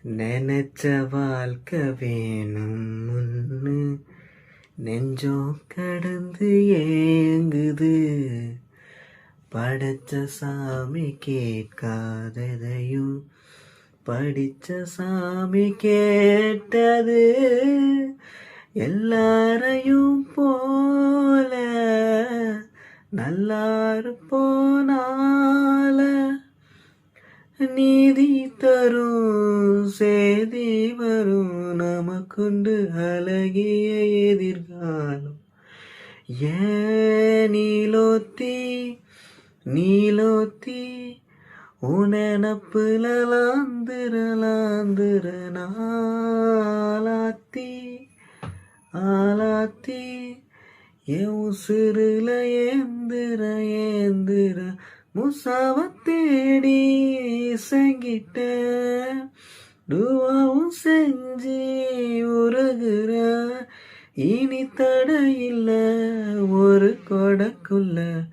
நினைச்ச வாழ்க்கை வேணும் முன்னு நெஞ்சம் கடந்து ஏங்குது. படைச்ச சாமி கேட்காததையும் படிச்ச சாமி கேட்டது. எல்லாரையும் போல நல்லாரு போனால நீதி தரும் சேதி வரும் நமக்குண்டு அழகிய எதிர்காலம். ஏன் நீலோத்தி உனப்புல லாந்திர ஆலாத்தி என் உசுருல ஏந்திர முசாவ தேடி செங்கிட்ட துவாவும் செஞ்சு உருகுற. இனி தடையில்ல ஒரு கொடக்குள்ள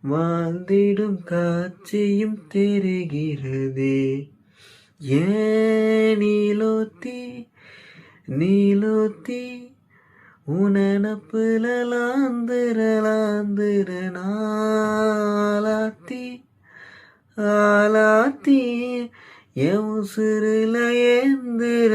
வாழ்ந்திடும் காட்சியும் தெரிகிறதே. ஏன் நீலோத்தி உனப்புல லாந்திர ஆலாத்தி என் உசுருல ஏந்திர